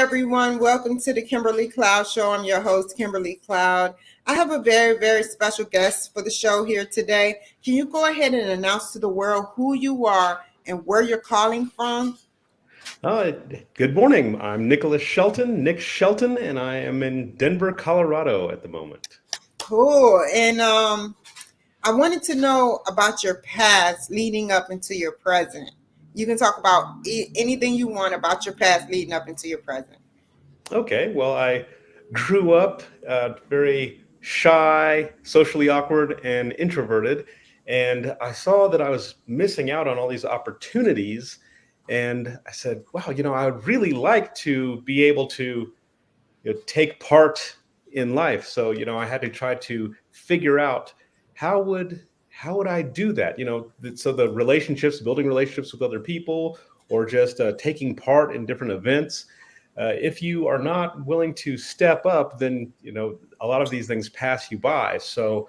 everyone. Welcome to the Kimberly Cloud Show. I'm your host, Kimberly Cloud. I have a very, very special guest for the show here today. Can you go ahead and announce to the world who you are and where you're calling from? Good morning. I'm Nick Shelton, and I am in Denver, Colorado at the moment. Cool. And I wanted to know about your past leading up into your present. You can talk about anything you want about your past leading up into your present. Okay, well, I grew up very shy, socially awkward, and introverted, and I saw that I was missing out on all these opportunities. And I said, wow, I would really like to be able to take part in life. So, I had to try to figure out how would I do that? So the relationships, building relationships with other people, or just taking part in different events. If you are not willing to step up, then a lot of these things pass you by. So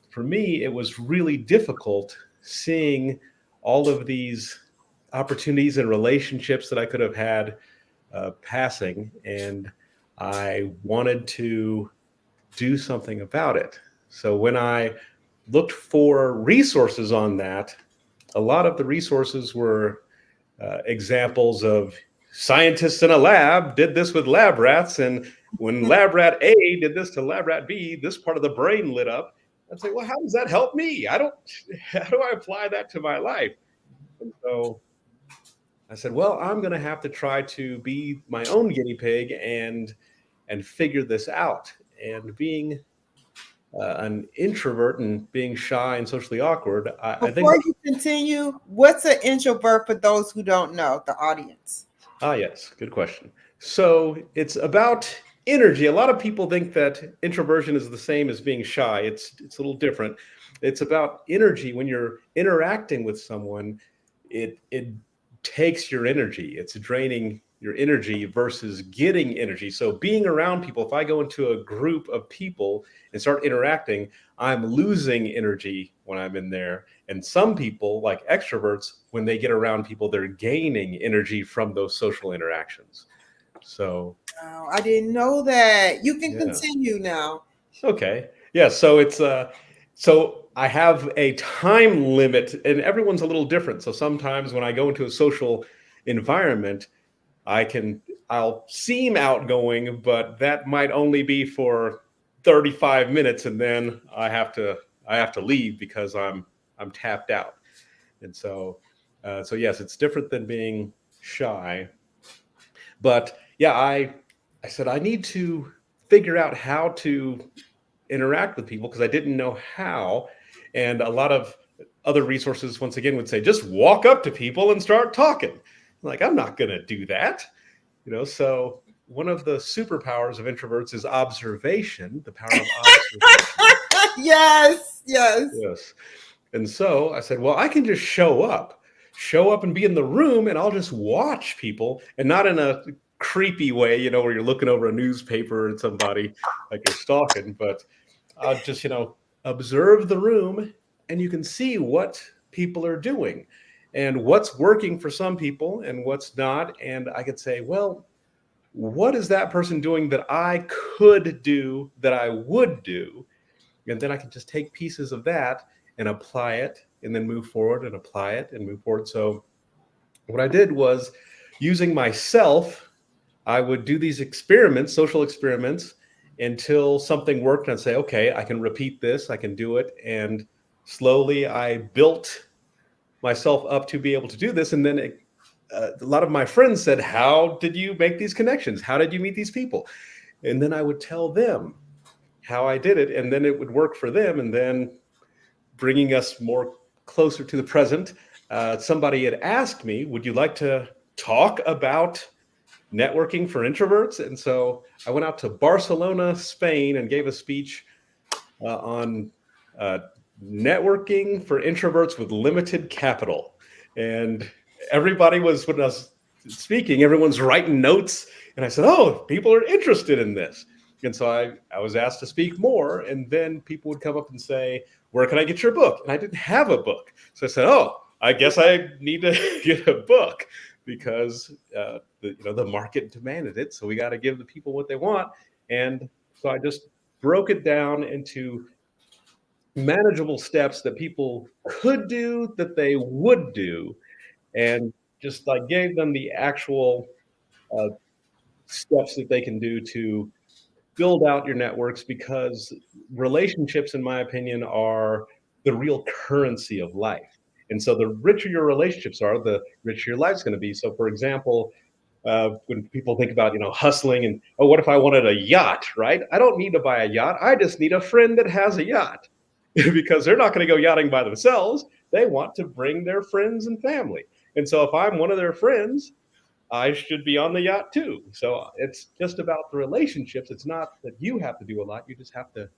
for me, it was really difficult seeing all of these opportunities and relationships that I could have had passing, and I wanted to do something about it. So when I looked for resources on that, a lot of the resources were examples of scientists in a lab did this with lab rats, and when lab rat A did this to lab rat B, this part of the brain lit up. I'd say, well, how does that help me? How do I apply that to my life? And so I said, well, I'm going to have to try to be my own guinea pig and figure this out. And being an introvert and being shy and socially awkward, I think. Before you continue, what's an introvert for those who don't know, the audience? Yes, good question. So it's about energy. A lot of people think that introversion is the same as being shy. It's a little different. It's about energy. When you're interacting with someone, it takes your energy. It's draining your energy versus getting energy. So being around people, if I go into a group of people and start interacting, I'm losing energy when I'm in there. And some people, like extroverts, when they get around people, they're gaining energy from those social interactions. So I didn't know that. You can continue now. Okay. Yeah. So it's so I have a time limit, and everyone's a little different. So sometimes when I go into a social environment, I'll seem outgoing, but that might only be for 35 minutes, and then I have to leave because I'm tapped out. And so yes, it's different than being shy. But yeah, I said I need to figure out how to interact with people because I didn't know how. And a lot of other resources, once again, would say, just walk up to people and start talking. Like, I'm not going to do that. So one of the superpowers of introverts is observation, the power of observation. Yes. And so I said, well, I can just show up and be in the room, and I'll just watch people, and not in a creepy way, where you're looking over a newspaper at somebody like you're stalking, but I'll just, observe the room, and you can see what people are doing and what's working for some people and what's not. And I could say, well, what is that person doing that I could do, that I would do? And then I can just take pieces of that and apply it, and then move forward and apply it and move forward. So what I did was, using myself, I would do these experiments, social experiments, until something worked. And I'd say, okay, I can repeat this, I can do it. And slowly I built myself up to be able to do this. And then a lot of my friends said, how did you make these connections? How did you meet these people? And then I would tell them how I did it, and then it would work for them. And then bringing us more closer to the present, somebody had asked me, would you like to talk about networking for introverts? And so I went out to Barcelona, Spain, and gave a speech on networking for introverts with limited capital. And everybody was, when I was speaking, everyone's writing notes. And I said, oh, people are interested in this. And so I was asked to speak more. And then people would come up and say, where can I get your book? And I didn't have a book. So I said, oh, I guess I need to get a book. because the market demanded it. So we got to give the people what they want. And so I just broke it down into manageable steps that people could do, that they would do, and just like gave them the actual uh, steps that they can do to build out your networks, because relationships, in my opinion, are the real currency of life. And so the richer your relationships are, the richer your life's going to be. So, for example, when people think about hustling and, oh, what if I wanted a yacht, right? I don't need to buy a yacht. I just need a friend that has a yacht because they're not going to go yachting by themselves. They want to bring their friends and family. And so if I'm one of their friends, I should be on the yacht too. So it's just about the relationships. It's not that you have to do a lot. You just have to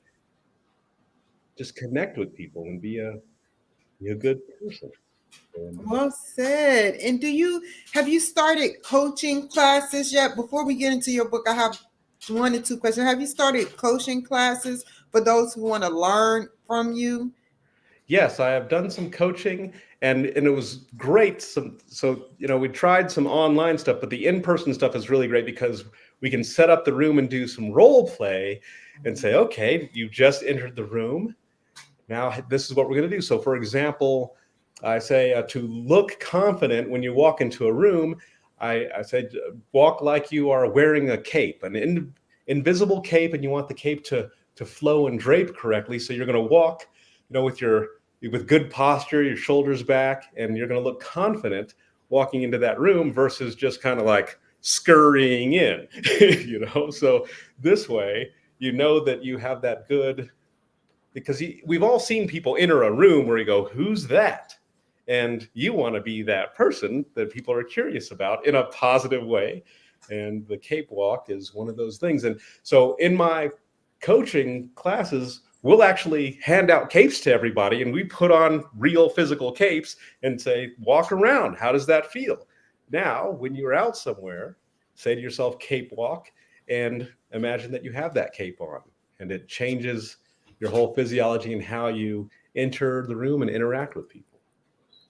just connect with people and be a good person. And Well said. And have you started coaching classes yet? Before we get into your book, I have one or two questions. Have you started coaching classes for those who want to learn from you? yes, I have done some coaching, and it was great. So we tried some online stuff, but the in-person stuff is really great because we can set up the room and do some role play and say, okay, you just entered the room. Now this is what we're going to do. So, for example, I say to look confident when you walk into a room. I say walk like you are wearing a cape, an invisible cape, and you want the cape to flow and drape correctly. So you're going to walk, with good posture, your shoulders back, and you're going to look confident walking into that room versus just kind of like scurrying in. So this way, that you have that good, because we've all seen people enter a room where you go, who's that? And you want to be that person that people are curious about in a positive way. And the cape walk is one of those things. And so in my coaching classes, we'll actually hand out capes to everybody, and we put on real physical capes and say, walk around. How does that feel? Now, when you're out somewhere, say to yourself, cape walk, and imagine that you have that cape on, and it changes your whole physiology and how you enter the room and interact with people.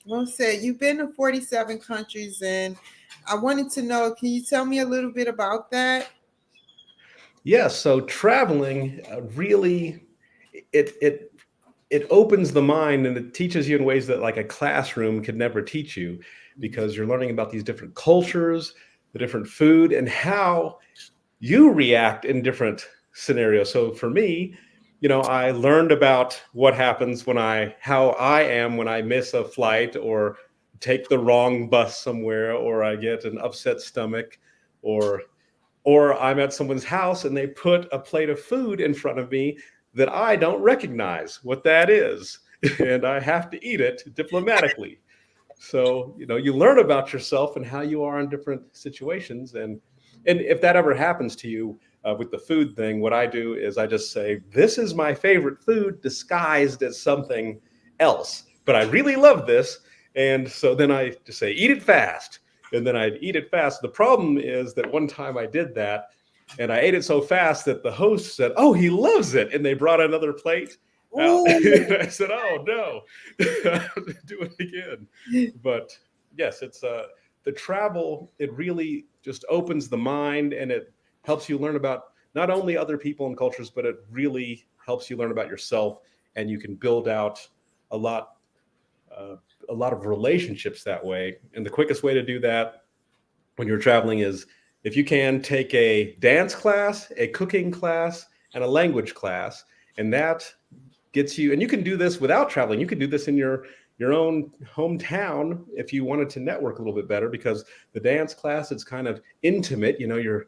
Well said. You've been to 47 countries, and I wanted to know, can you tell me a little bit about that? Yes, so traveling really it opens the mind, and it teaches you in ways that like a classroom could never teach you, because you're learning about these different cultures, the different food, and how you react in different scenarios. So for me, I learned about what happens how I am when I miss a flight or take the wrong bus somewhere, or I get an upset stomach, or I'm at someone's house and they put a plate of food in front of me that I don't recognize what that is, and I have to eat it diplomatically. So, you learn about yourself and how you are in different situations. And if that ever happens to you with the food thing, what I do is I just say, this is my favorite food disguised as something else, but I really love this. And so then I just say, eat it fast. And then I'd eat it fast. The problem is that one time I did that, and I ate it so fast that the host said, oh, he loves it. And they brought another plate out. And I said, oh, no, I have to do it again. But yes, it's the travel, it really just opens the mind, and it helps you learn about not only other people and cultures, but it really helps you learn about yourself, and you can build out a lot of relationships that way. And the quickest way to do that when you're traveling is, if you can, take a dance class, a cooking class, and a language class, and that gets you. And you can do this without traveling. You can do this in your own hometown if you wanted to network a little bit better, because the dance class, it's kind of intimate. You're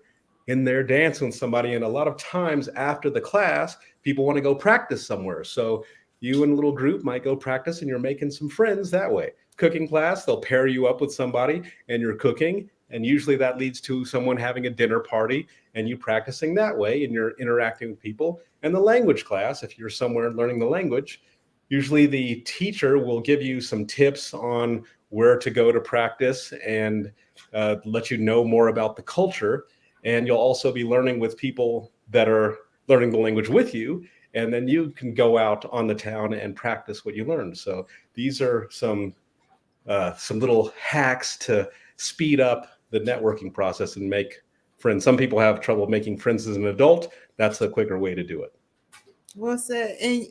in there dancing with somebody, and a lot of times after the class, people want to go practice somewhere. So you and a little group might go practice, and you're making some friends that way. Cooking class, they'll pair you up with somebody and you're cooking, and usually that leads to someone having a dinner party and you practicing that way, and you're interacting with people. And the language class, if you're somewhere learning the language, usually the teacher will give you some tips on where to go to practice and let you know more about the culture. And you'll also be learning with people that are learning the language with you. And then you can go out on the town and practice what you learned. So these are some some little hacks to speed up the networking process and make friends. Some people have trouble making friends as an adult. That's a quicker way to do it. Well said. And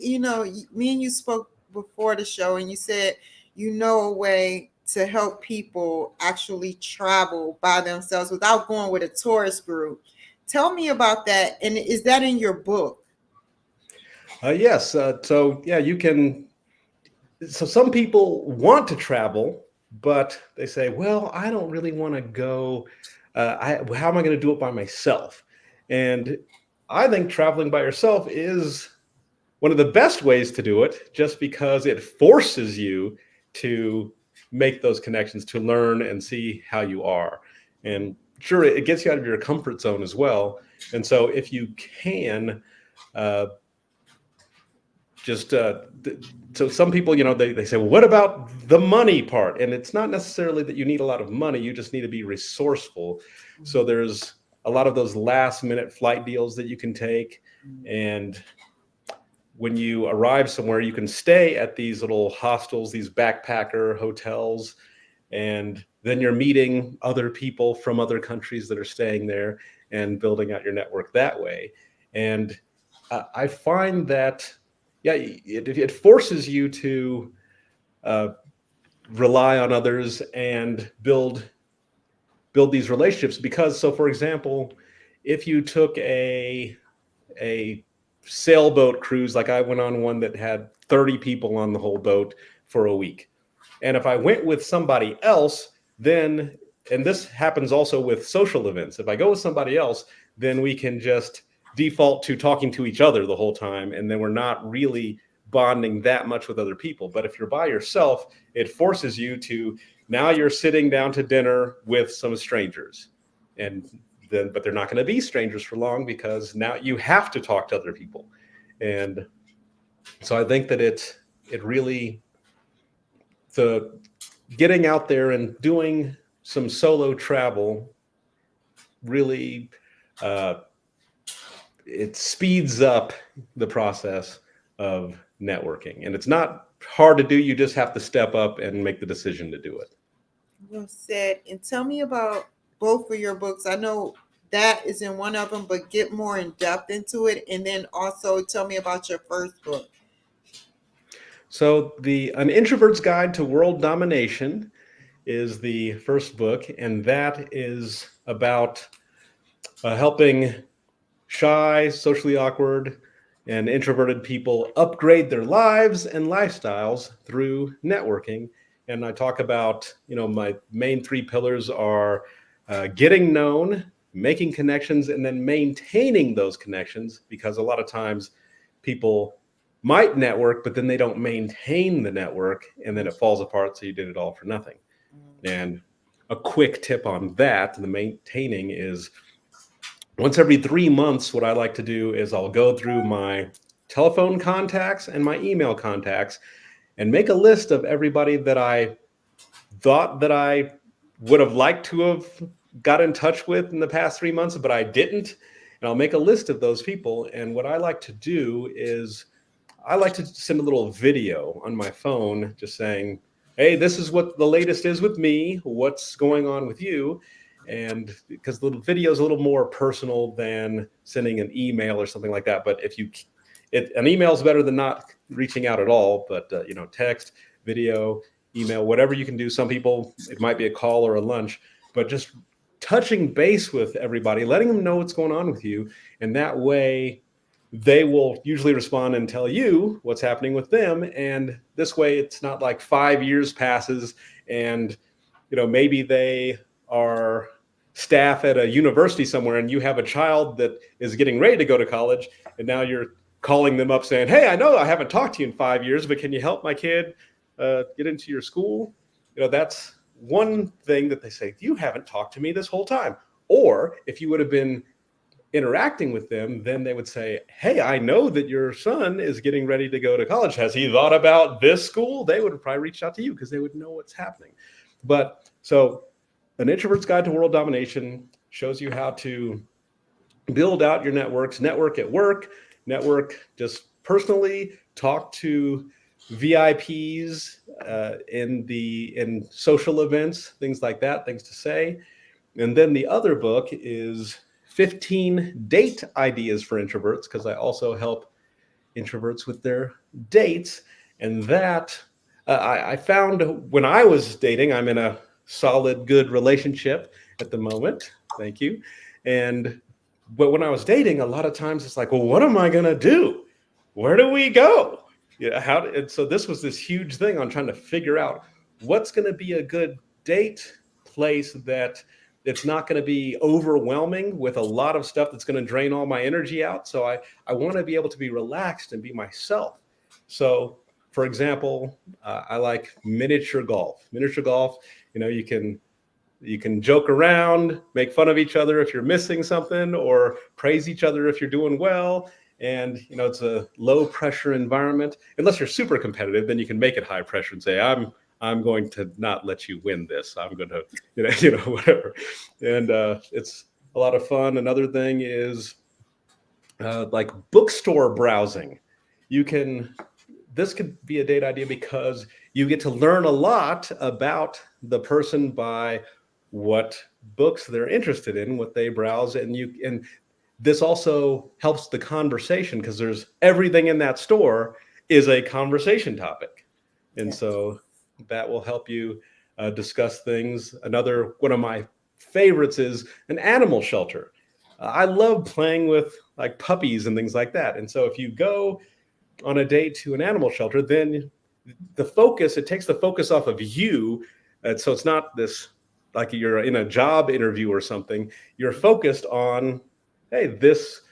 me and you spoke before the show, and you said a way to help people actually travel by themselves without going with a tourist group. Tell me about that. And is that in your book? Yes. So yeah, you can. So some people want to travel, but they say, "Well, I don't really want to go. How am I going to do it by myself?" And I think traveling by yourself is one of the best ways to do it, just because it forces you to make those connections, to learn and see how you are. And sure, it gets you out of your comfort zone as well. And so if you can uh, just so some people, they say, well, what about the money part? And it's not necessarily that you need a lot of money, you just need to be resourceful. So there's a lot of those last minute flight deals that you can take. And when you arrive somewhere, you can stay at these little hostels, these backpacker hotels, and then you're meeting other people from other countries that are staying there and building out your network that way. And I find that, yeah, it forces you to rely on others and build these relationships. Because, so for example, if you took a sailboat cruise, like I went on one that had 30 people on the whole boat for a week, and if I went with somebody else, then, and this happens also with social events, if I go with somebody else, then we can just default to talking to each other the whole time, and then we're not really bonding that much with other people. But if you're by yourself, it forces you to, now you're sitting down to dinner with some strangers, and then, but they're not going to be strangers for long, because now you have to talk to other people. And so I think that it really, the getting out there and doing some solo travel really it speeds up the process of networking. And it's not hard to do, you just have to step up and make the decision to do it. Well said. And tell me about both of your books. I know that is in one of them, but get more in depth into it. And then also tell me about your first book. So An Introvert's Guide to World Domination is the first book, and that is about helping shy, socially awkward, and introverted people upgrade their lives and lifestyles through networking. And I talk about, my main three pillars are getting known, making connections, and then maintaining those connections, because a lot of times people might network, but then they don't maintain the network, and then it falls apart. So you did it all for nothing. And a quick tip on that, the maintaining, is once every 3 months, what I like to do is I'll go through my telephone contacts and my email contacts and make a list of everybody that I thought that I would have liked to have got in touch with in the past 3 months, but I didn't. And I'll make a list of those people. And what I like to do is I like to send a little video on my phone just saying, hey, this is what the latest is with me. What's going on with you? And because the video is a little more personal than sending an email or something like that. But an email is better than not reaching out at all. But, text, video, email, whatever you can do. Some people, it might be a call or a lunch, but just touching base with everybody, letting them know what's going on with you. And that way they will usually respond and tell you what's happening with them. And this way it's not like 5 years passes and, maybe they are staff at a university somewhere and you have a child that is getting ready to go to college, and now you're calling them up saying, hey, I know I haven't talked to you in 5 years, but can you help my kid get into your school? That's one thing that they say, you haven't talked to me this whole time. Or if you would have been interacting with them, then they would say, hey, I know that your son is getting ready to go to college. Has he thought about this school? They would have probably reached out to you because they would know what's happening. But so An Introvert's Guide to World Domination shows you how to build out your networks, network at work, network just personally, talk to VIPs in social events, things like that, things to say. And then the other book is 15 Date Ideas for Introverts, because I also help introverts with their dates. And that I found when I was dating, I'm in a solid, good relationship at the moment. Thank you. But when I was dating, a lot of times it's like, well, what am I going to do? Where do we go? Yeah, and so this was this huge thing on trying to figure out what's going to be a good date place that it's not going to be overwhelming with a lot of stuff that's going to drain all my energy out. So I want to be able to be relaxed and be myself. So, for example, I like miniature golf. Miniature golf, you can joke around, make fun of each other if you're missing something, or praise each other if you're doing well. And it's a low pressure environment. Unless you're super competitive, then you can make it high pressure and say, I'm going to not let you win this. I'm going to, whatever. And it's a lot of fun. Another thing is like bookstore browsing. This could be a date idea because you get to learn a lot about the person by what books they're interested in, what they browse, and this also helps the conversation because there's everything in that store is a conversation topic. And so that will help you discuss things. Another one of my favorites is an animal shelter. I love playing with like puppies and things like that. And so if you go on a date to an animal shelter, then it takes the focus off of you. So it's not this like you're in a job interview or something. You're focused on, hey, this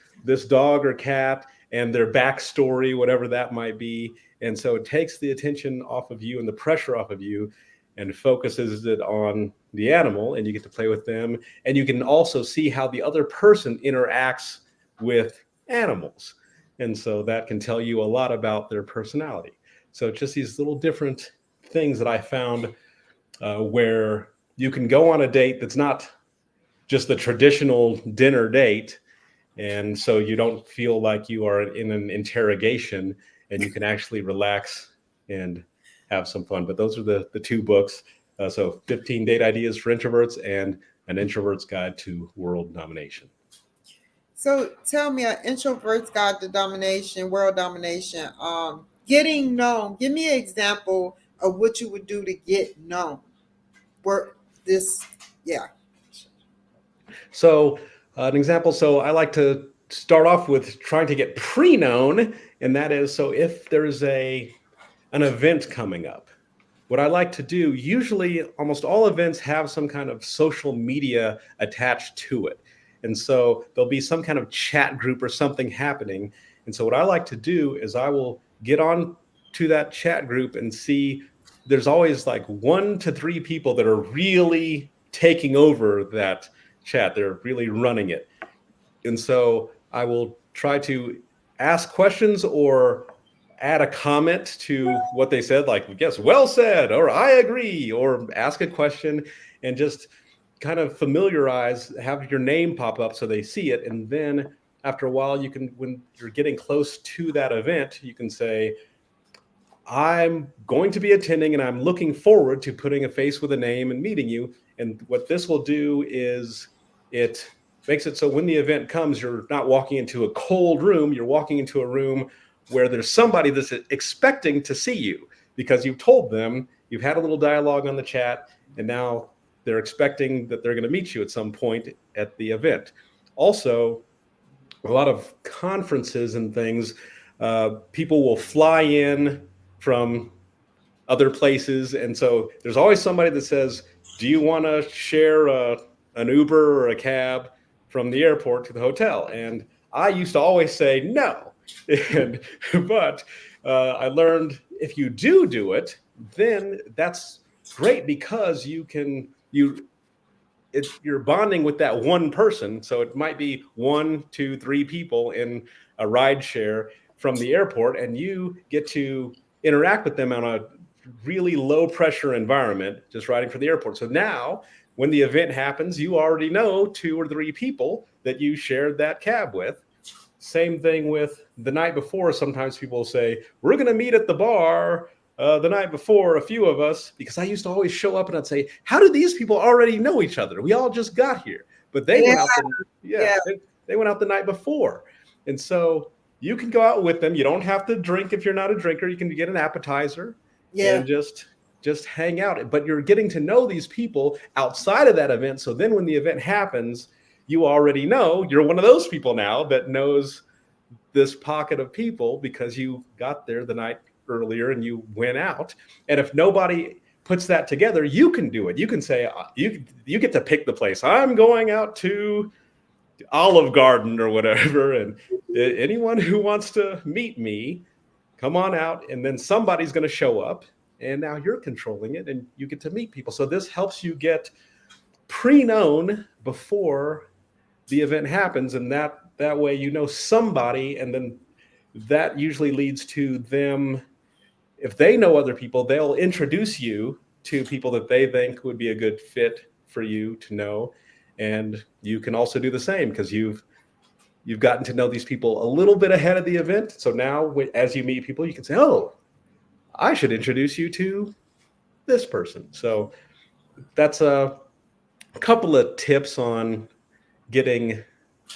dog or cat and their backstory, whatever that might be. And so it takes the attention off of you and the pressure off of you and focuses it on the animal, and you get to play with them. And you can also see how the other person interacts with animals. And so that can tell you a lot about their personality. So just these little different things that I found where you can go on a date that's not just the traditional dinner date. And so you don't feel like you are in an interrogation, and you can actually relax and have some fun. But those are the two books. So 15 Date Ideas for Introverts and An Introvert's Guide to World Domination. So tell me, An Introvert's Guide to Domination, World Domination, getting known. Give me an example of what you would do to get known. So an example, so I like to start off with trying to get pre-known, and that is, so if there's an event coming up, what I like to do, usually almost all events have some kind of social media attached to it. And so there'll be some kind of chat group or something happening. And so what I like to do is I will get on to that chat group and see there's always like 1 to 3 people that are really taking over that chat. They're really running it. And so I will try to ask questions or add a comment to what they said, like, yes, well said, or I agree, or ask a question and just kind of have your name pop up so they see it. And then after a while, when you're getting close to that event, you can say, I'm going to be attending and I'm looking forward to putting a face with a name and meeting you. And what this will do is it makes it so when the event comes, you're not walking into a cold room, you're walking into a room where there's somebody that's expecting to see you because you've told them, you've had a little dialogue on the chat, and now they're expecting that they're going to meet you at some point at the event. Also, a lot of conferences and things, people will fly in from other places. And so there's always somebody that says, do you want to share an Uber or a cab from the airport to the hotel? And I used to always say no. But I learned if you do it, then that's great because you're bonding with that one person. So it might be 1, 2, 3 people in a ride share from the airport, and you get to interact with them on a really low pressure environment, just riding from the airport. So now when the event happens, you already know 2 or 3 people that you shared that cab with. Same thing with the night before. Sometimes people say, we're going to meet at the bar the night before, a few of us, because I used to always show up and I'd say, how do these people already know each other? We all just got here. But they Yeah, went out yeah, they went out the night before. And so you can go out with them. You don't have to drink if you're not a drinker. You can get an appetizer yeah, and just hang out. But you're getting to know these people outside of that event. So then when the event happens, you already know you're one of those people now that knows this pocket of people because you got there the night earlier and you went out. And if nobody puts that together, you can do it. You can say you get to pick the place. I'm going out to Olive Garden or whatever, and anyone who wants to meet me, come on out. And then somebody's going to show up, and now you're controlling it, and you get to meet people. So this helps you get pre-known before the event happens, and that way you know somebody, and then that usually leads to them. If they know other people, they'll introduce you to people that they think would be a good fit for you to know. And you can also do the same because you've gotten to know these people a little bit ahead of the event. So now as you meet people, you can say, oh, I should introduce you to this person. So that's a couple of tips on getting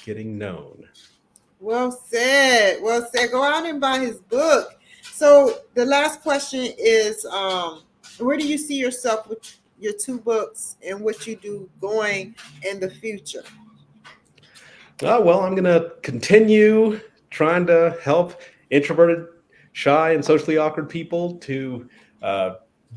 known. well said, well said. Go out and buy his book. So the last question is, where do you see yourself with your 2 books and what you do going in the future? Well, I'm going to continue trying to help introverted, shy, and socially awkward people to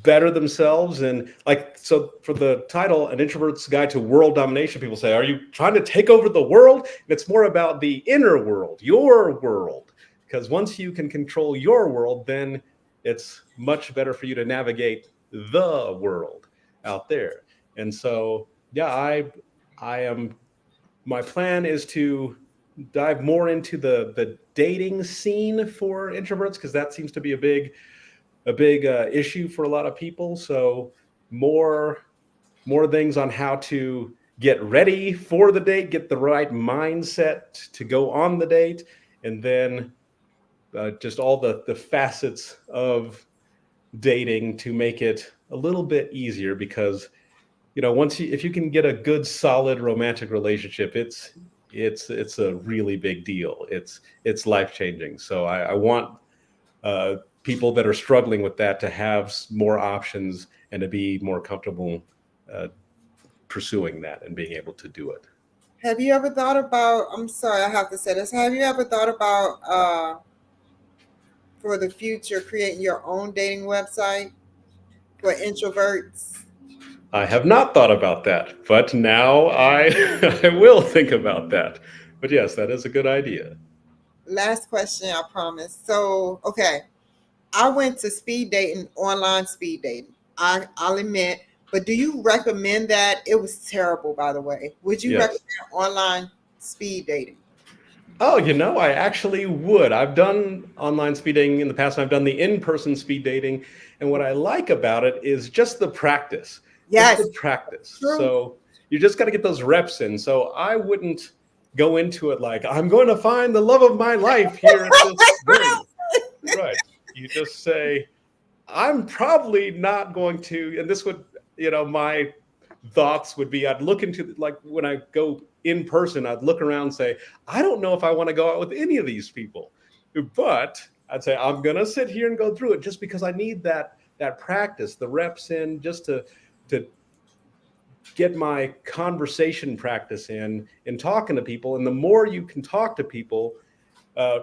better themselves. And so for the title, An Introvert's Guide to World Domination, people say, are you trying to take over the world? And it's more about the inner world, your world. Because once you can control your world, then it's much better for you to navigate the world out there. And so, yeah, I am. My plan is to dive more into the dating scene for introverts because that seems to be a big issue for a lot of people. So more things on how to get ready for the date, get the right mindset to go on the date, and then just all the facets of dating to make it a little bit easier because if you can get a good solid romantic relationship, it's a really big deal. It's life-changing. So I want people that are struggling with that to have more options and to be more comfortable pursuing that and being able to do it. Have you ever thought about, I'm sorry, I have to say this. Have you ever thought about for the future creating your own dating website for introverts? I have not thought about that, but now I I will think about that. But yes, that is a good idea. Last question, I promise. So, okay, I went to speed dating, online speed dating. I'll admit, but do you recommend that? It was terrible, by the way. Would you Yes. recommend online speed dating? Oh, I actually would. I've done online speed dating in the past. I've done the in-person speed dating. And what I like about it is just the practice. Just Yes, the practice. true. So you just got to get those reps in. So I wouldn't go into it like, I'm going to find the love of my life here at this thing. Right. You just say, I'm probably not going to, and this would, my thoughts would be I'd look into, like, when I go in person, I'd look around and say, I don't know if I want to go out with any of these people. But I'd say, I'm going to sit here and go through it just because I need that practice, the reps in, just to get my conversation practice in talking to people. And the more you can talk to people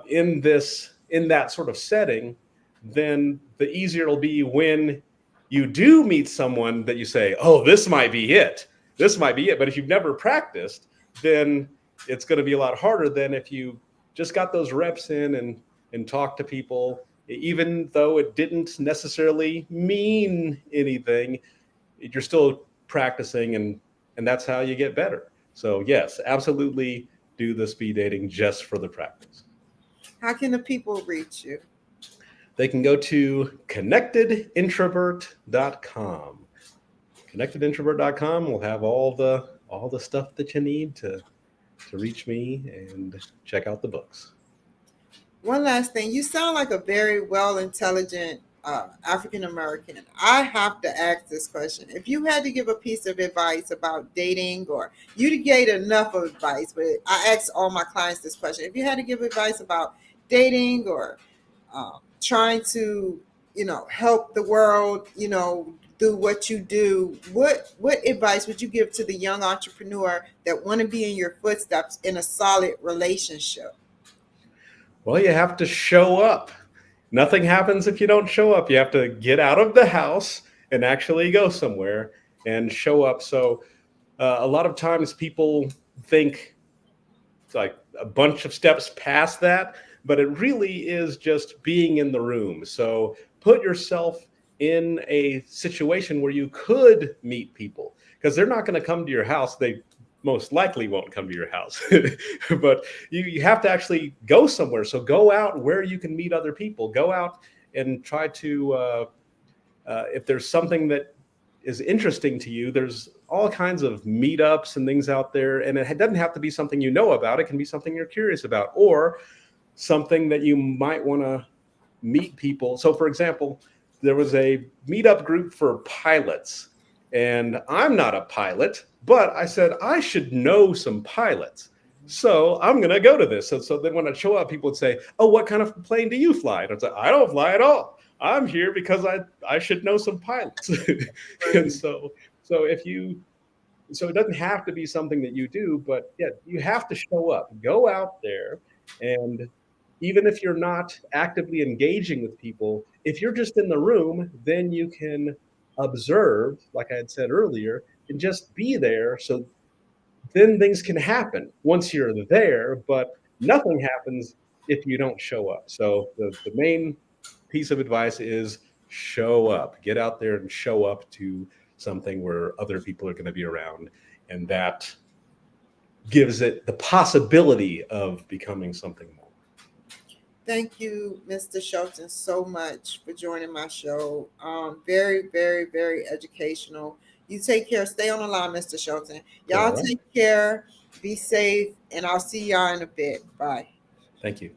in that sort of setting, then the easier it'll be when you do meet someone that you say, oh, this might be it. This might be it. But if you've never practiced, then it's going to be a lot harder than if you just got those reps in and talk to people, even though it didn't necessarily mean anything. You're still practicing, and that's how you get better. So yes, absolutely do the speed dating just for the practice. How can the people reach you? They can go to connectedintrovert.com. Connectedintrovert.com will have all the stuff that you need to reach me and check out the books. One last thing. You sound like a very well intelligent African American, I have to ask this question. If you had to give a piece of advice about dating, or you gave enough of advice, but I ask all my clients this question. If you had to give advice about dating, or trying to, help the world, do what you do, what advice would you give to the young entrepreneur that want to be in your footsteps in a solid relationship? Well, you have to show up. Nothing happens if you don't show up. You have to get out of the house and actually go somewhere and show up. So a lot of times people think it's like a bunch of steps past that, but it really is just being in the room. So put yourself in a situation where you could meet people, because they're not going to come to your house. They most likely won't come to your house, but you have to actually go somewhere. So go out where you can meet other people. Go out and try to, if there's something that is interesting to you, there's all kinds of meetups and things out there. And it doesn't have to be something you know about. It can be something you're curious about, or something that you might want to meet people. So for example, there was a meetup group for pilots, and I'm not a pilot, but I said I should know some pilots. So I'm going to go to this. So then when I show up, people would say, "Oh, what kind of plane do you fly?" And I'd say, "I don't fly at all. I'm here because I should know some pilots." And so if you, so it doesn't have to be something that you do, but yeah, you have to show up, go out there. And even if you're not actively engaging with people, if you're just in the room, then you can observe, like I had said earlier, and just be there. So then things can happen once you're there, but nothing happens if you don't show up. So the main piece of advice is show up, get out there and show up to something where other people are going to be around. And that gives it the possibility of becoming something more. Thank you, Mr. Shelton, so much for joining my show. Very, very, very educational. You take care. Stay on the line, Mr. Shelton. Y'all All right. take care. Be safe, and I'll see y'all in a bit. Bye. Thank you.